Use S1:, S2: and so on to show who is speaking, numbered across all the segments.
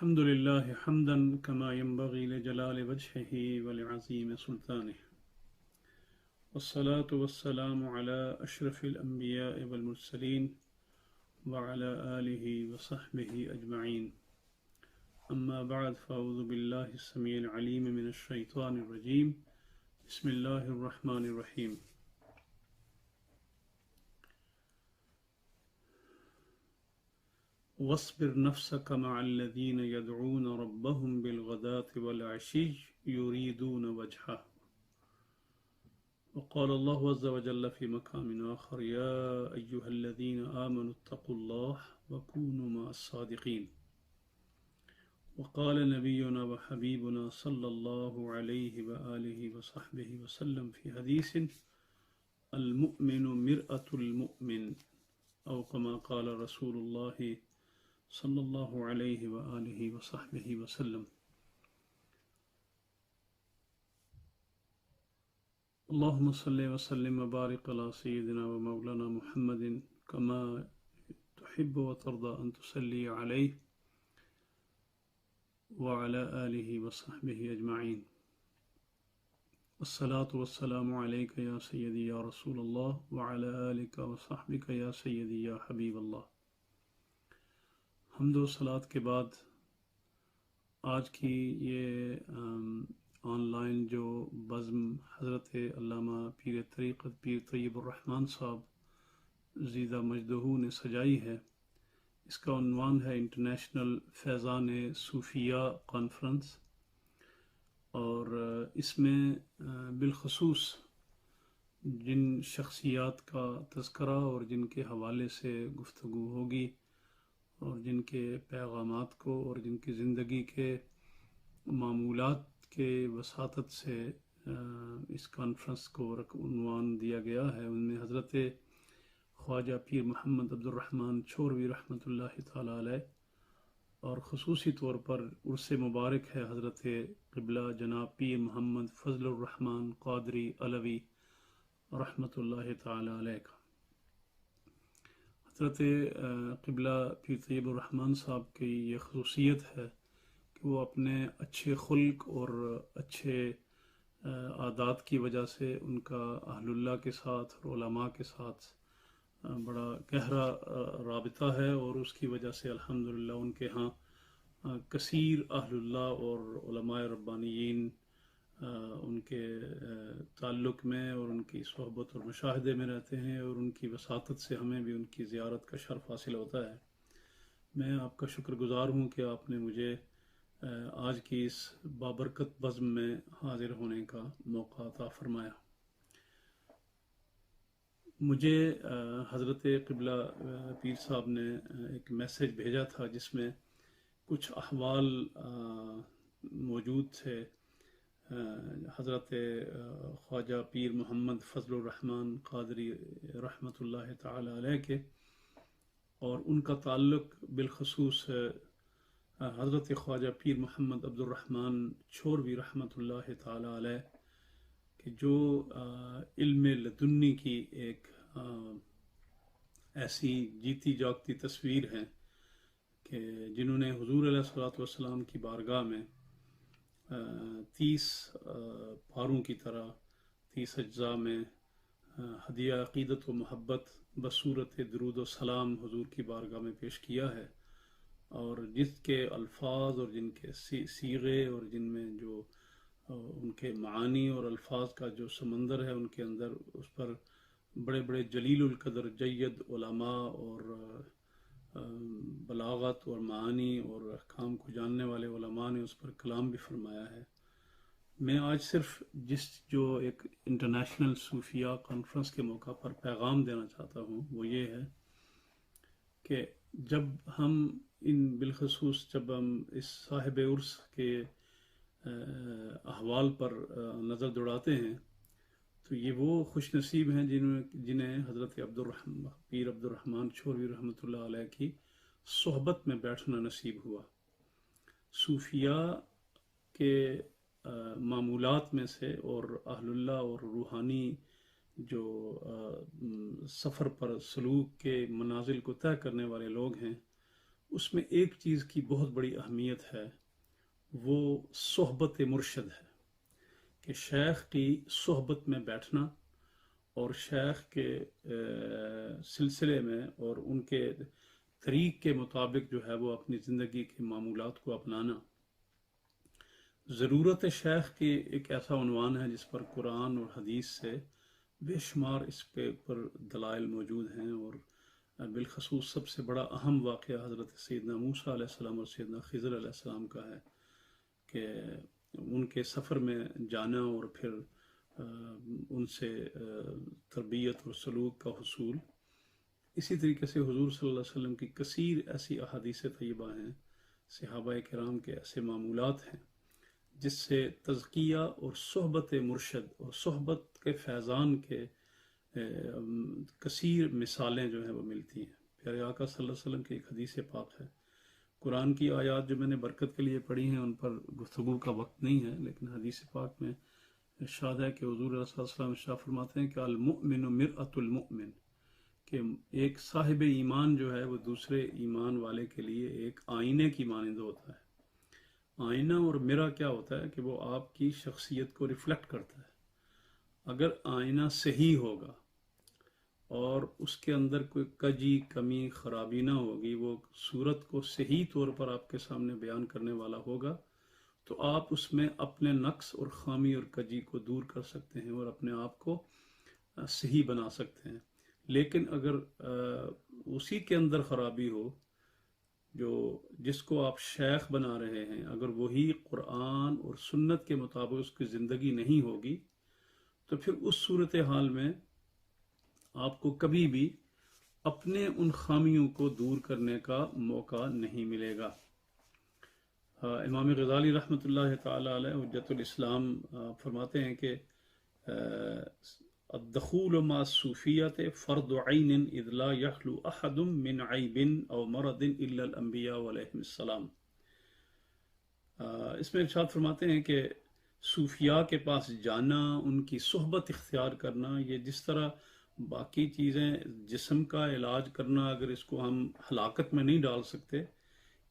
S1: الحمد لله حمدا كما ينبغي لجلال وجهه ولعظيم سلطانه، والصلاة والسلام على أشرف الأنبياء والمرسلين وعلى آله وصحبه أجمعين. أما بعد، فأعوذ بالله السميع العليم من الشيطان الرجيم. بسم الله الرحمن الرحيم. واصبر نفسك مع الذين يدعون ربهم بالغداة والعشي يريدون وجهه. وقال الله عز وجل في مقام آخر: يا أيها الذين آمنوا اتقوا الله وكونوا مع الصادقين. وقال نبينا وحبيبنا صلى الله عليه وآله وصحبه وسلم في حديث: المؤمن مرآة المؤمن، أو كما قال رسول الله صلی اللہ علیہ وآلہ وصحبہ وسلم. اللہم صلی وسلم وبارک علی سیدنا و مولانا محمد کما تحب و ترضى ان تصلی علیہ وعلى آلہ وصحبہ اجمعین. والصلاة والسلام علیک یا سیدی یا رسول اللہ وعلى آلک وصحبک یا سیدی یا حبیب اللہ. حمد و صلات کے بعد آج کی یہ آن لائن جو بزم حضرت علامہ پیر طریقت پیر طیب الرحمن صاحب زیدہ مجدہو نے سجائی ہے، اس کا عنوان ہے انٹرنیشنل فیضان صوفیہ کانفرنس، اور اس میں بالخصوص جن شخصیات کا تذکرہ اور جن کے حوالے سے گفتگو ہوگی اور جن کے پیغامات کو اور جن کی زندگی کے معمولات کے وساطت سے اس کانفرنس کو عنوان دیا گیا ہے، ان میں حضرت خواجہ پیر محمد عبد الرحمن چھوروی رحمۃ اللہ تعالیٰ علیہ، اور خصوصی طور پر عرس مبارک ہے حضرت قبلہ جناب پیر محمد فضل الرحمن قادری علوی رحمۃ اللہ تعالیٰ علیہ کا. حضرت قبلہ پیر طیب الرحمن صاحب کی یہ خصوصیت ہے کہ وہ اپنے اچھے خلق اور اچھے عادات کی وجہ سے ان کا اہل اللہ کے ساتھ اور علماء کے ساتھ بڑا گہرا رابطہ ہے، اور اس کی وجہ سے الحمدللہ ان کے ہاں کثیر اہل اللہ اور علماء ربانیین ان کے تعلق میں اور ان کی صحبت اور مشاہدے میں رہتے ہیں، اور ان کی وساطت سے ہمیں بھی ان کی زیارت کا شرف حاصل ہوتا ہے. میں آپ کا شکر گزار ہوں کہ آپ نے مجھے آج کی اس بابرکت بزم میں حاضر ہونے کا موقع عطا فرمایا. مجھے حضرت قبلہ پیر صاحب نے ایک میسیج بھیجا تھا جس میں کچھ احوال موجود تھے حضرت خواجہ پیر محمد فضل الرحمن قادری رحمۃ اللہ تعالی علیہ کے، اور ان کا تعلق بالخصوص حضرت خواجہ پیر محمد عبد الرحمن چھوروی رحمۃ اللہ تعالی علیہ کہ جو علم لدنی کی ایک ایسی جیتی جاگتی تصویر ہے کہ جنہوں نے حضور علیہ الصلوۃ والسلام کی بارگاہ میں 30 پاروں کی طرح 30 اجزاء میں ہدیہ عقیدت و محبت بصورت درود و سلام حضور کی بارگاہ میں پیش کیا ہے، اور جس کے الفاظ اور جن کے صیغے اور جن میں جو ان کے معانی اور الفاظ کا جو سمندر ہے ان کے اندر، اس پر بڑے بڑے جلیل القدر جید علماء اور بلاغت اور معانی اور احکام کو جاننے والے علماء نے اس پر کلام بھی فرمایا ہے. میں آج صرف جو ایک انٹرنیشنل صوفیہ کانفرنس کے موقع پر پیغام دینا چاہتا ہوں وہ یہ ہے کہ جب ہم بالخصوص جب ہم اس صاحب عرس کے احوال پر نظر دوڑاتے ہیں تو یہ وہ خوش نصیب ہیں جنہیں حضرت پیر عبد الرحمن چھوروی رحمۃ اللہ علیہ کی صحبت میں بیٹھنا نصیب ہوا. صوفیاء کے معمولات میں سے اور اہل اللہ اور روحانی جو سفر پر سلوک کے منازل کو طے کرنے والے لوگ ہیں، اس میں ایک چیز کی بہت بڑی اہمیت ہے، وہ صحبت مرشد ہے، کہ شیخ کی صحبت میں بیٹھنا اور شیخ کے سلسلے میں اور ان کے طریق کے مطابق جو ہے وہ اپنی زندگی کے معمولات کو اپنانا۔ ضرورت شیخ کی ایک ایسا عنوان ہے جس پر قرآن اور حدیث سے بے شمار اس پہ پر دلائل موجود ہیں، اور بالخصوص سب سے بڑا اہم واقعہ حضرت سیدنا موسیٰ علیہ السلام اور سیدنا خضر علیہ السلام کا ہے، کہ ان کے سفر میں جانا اور پھر ان سے تربیت اور سلوک کا حصول۔ اسی طریقے سے حضور صلی اللہ علیہ وسلم کی کثیر ایسی احادیث طیبہ ہیں، صحابہ کرام کے ایسے معمولات ہیں جس سے تزکیہ اور صحبت مرشد اور صحبت کے فیضان کے کثیر مثالیں جو ہیں وہ ملتی ہیں۔ پیارے آقا صلی اللہ علیہ وسلم کی ایک حدیث پاک ہے، قرآن کی آیات جو میں نے برکت کے لیے پڑھی ہیں ان پر گفتگو کا وقت نہیں ہے، لیکن حدیث پاک میں ارشاد ہے کہ حضور صلی اللہ علیہ وسلم ارشاد فرماتے ہیں کہ المؤمن مرآۃ المؤمن، کہ ایک صاحب ایمان جو ہے وہ دوسرے ایمان والے کے لیے ایک آئینے کی مانند ہوتا ہے۔ آئینہ اور مرآ کیا ہوتا ہے کہ وہ آپ کی شخصیت کو ریفلیکٹ کرتا ہے۔ اگر آئینہ صحیح ہوگا اور اس کے اندر کوئی کجی کمی خرابی نہ ہوگی، وہ صورت کو صحیح طور پر آپ کے سامنے بیان کرنے والا ہوگا، تو آپ اس میں اپنے نقص اور خامی اور کجی کو دور کر سکتے ہیں اور اپنے آپ کو صحیح بنا سکتے ہیں۔ لیکن اگر اسی کے اندر خرابی ہو، جس کو آپ شیخ بنا رہے ہیں، اگر وہی قرآن اور سنت کے مطابق اس کی زندگی نہیں ہوگی، تو پھر اس صورتحال میں آپ کو کبھی بھی اپنے ان خامیوں کو دور کرنے کا موقع نہیں ملے گا۔ امام غزالی رحمۃ اللہ تعالی علیہ حجت الاسلام فرماتے ہیں کہ الدخول مع الصوفیت فرض عین اذ لا یخلو احد من عیب او مرض الا الانبیاء علیہم السلام۔ اس میں ارشاد فرماتے ہیں کہ صوفیاء کے پاس جانا، ان کی صحبت اختیار کرنا، یہ جس طرح باقی چیزیں جسم کا علاج کرنا اگر اس کو ہم ہلاکت میں نہیں ڈال سکتے،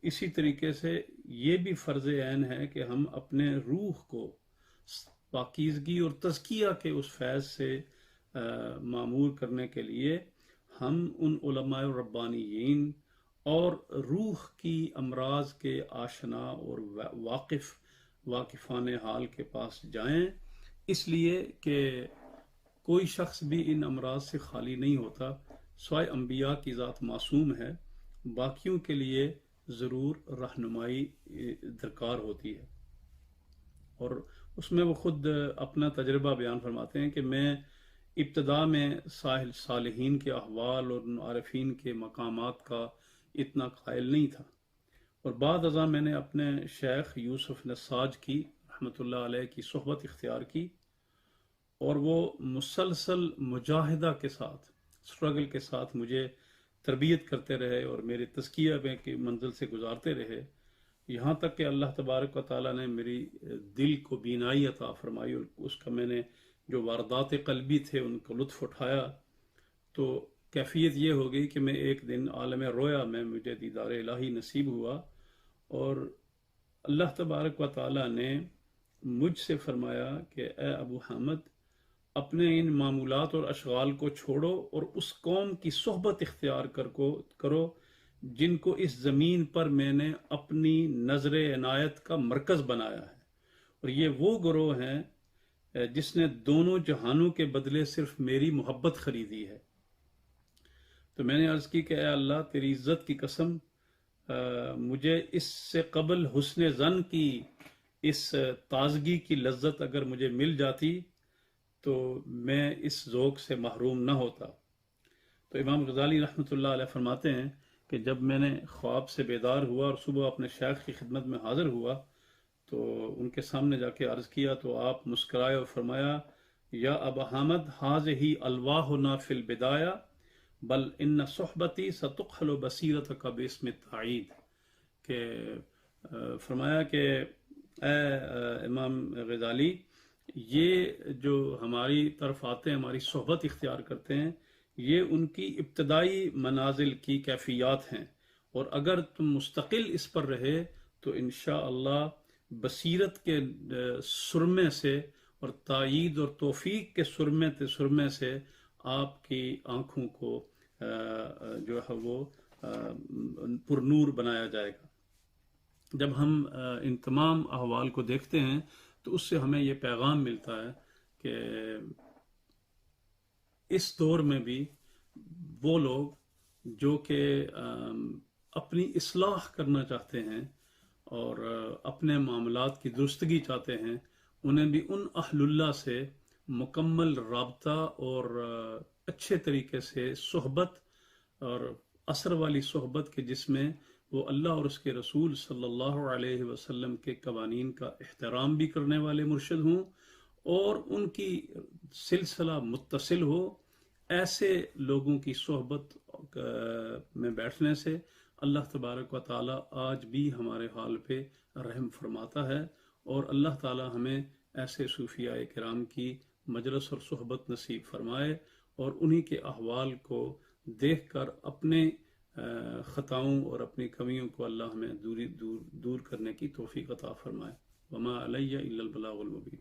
S1: اسی طریقے سے یہ بھی فرض عین ہے کہ ہم اپنے روح کو پاکیزگی اور تزکیہ کے اس فیض سے معمور کرنے کے لیے ہم ان علماء ربانیین اور روح کی امراض کے آشنا اور واقفان حال کے پاس جائیں، اس لیے کہ کوئی شخص بھی ان امراض سے خالی نہیں ہوتا، سوائے انبیاء کی ذات معصوم ہے، باقیوں کے لیے ضرور رہنمائی درکار ہوتی ہے۔ اور اس میں وہ خود اپنا تجربہ بیان فرماتے ہیں کہ میں ابتدا میں صالحین کے احوال اور عارفین کے مقامات کا اتنا قائل نہیں تھا، اور بعد ازاں میں نے اپنے شیخ یوسف نساج کی رحمۃ اللہ علیہ کی صحبت اختیار کی، اور وہ مسلسل مجاہدہ کے ساتھ، اسٹرگل کے ساتھ مجھے تربیت کرتے رہے اور میرے تزکیہ میں کی منزل سے گزارتے رہے، یہاں تک کہ اللہ تبارک و تعالیٰ نے میری دل کو بینائی عطا فرمائی، اور اس کا میں نے جو واردات قلبی تھے ان کو لطف اٹھایا، تو کیفیت یہ ہو گئی کہ میں ایک دن عالم رویا میں مجھے دیدار الہی نصیب ہوا، اور اللہ تبارک و تعالیٰ نے مجھ سے فرمایا کہ اے ابو حامد، اپنے ان معمولات اور اشغال کو چھوڑو اور اس قوم کی صحبت اختیار کرو جن کو اس زمین پر میں نے اپنی نظر عنایت کا مرکز بنایا ہے، اور یہ وہ گروہ ہیں جس نے دونوں جہانوں کے بدلے صرف میری محبت خریدی ہے۔ تو میں نے عرض کی کہ اے اللہ، تیری عزت کی قسم، مجھے اس سے قبل حسن ظن کی اس تازگی کی لذت اگر مجھے مل جاتی تو میں اس ذوق سے محروم نہ ہوتا۔ تو امام غزالی رحمۃ اللہ علیہ فرماتے ہیں کہ جب میں نے خواب سے بیدار ہوا اور صبح اپنے شیخ کی خدمت میں حاضر ہوا تو ان کے سامنے جا کے عرض کیا، تو آپ مسکرائے اور فرمایا، یا ابا حامد، ھذہ الواحنا فی البدایہ بل ان صحبتی ستقحل بصیرتک باسم التعید، کہ فرمایا کہ اے امام غزالی، یہ جو ہماری طرف آتے ہیں، ہماری صحبت اختیار کرتے ہیں، یہ ان کی ابتدائی منازل کی کیفیات ہیں، اور اگر تم مستقل اس پر رہے تو انشاءاللہ بصیرت کے سرمے سے اور تائید اور توفیق کے سرمے سے آپ کی آنکھوں کو جو ہے وہ پر نور بنایا جائے گا۔ جب ہم ان تمام احوال کو دیکھتے ہیں تو اس سے ہمیں یہ پیغام ملتا ہے کہ اس دور میں بھی وہ لوگ جو کہ اپنی اصلاح کرنا چاہتے ہیں اور اپنے معاملات کی درستگی چاہتے ہیں، انہیں بھی ان اہل اللہ سے مکمل رابطہ اور اچھے طریقے سے صحبت اور اثر والی صحبت کے جس میں وہ اللہ اور اس کے رسول صلی اللہ علیہ وسلم کے قوانین کا احترام بھی کرنے والے مرشد ہوں اور ان کی سلسلہ متصل ہو۔ ایسے لوگوں کی صحبت میں بیٹھنے سے اللہ تبارک و تعالی آج بھی ہمارے حال پہ رحم فرماتا ہے، اور اللہ تعالی ہمیں ایسے صوفیاء کرام کی مجلس اور صحبت نصیب فرمائے، اور انہی کے احوال کو دیکھ کر اپنے خطاؤں اور اپنی کمیوں کو اللہ ہمیں دور کرنے کی توفیق عطا فرمائے۔ وما علی الا البلاغ المبین۔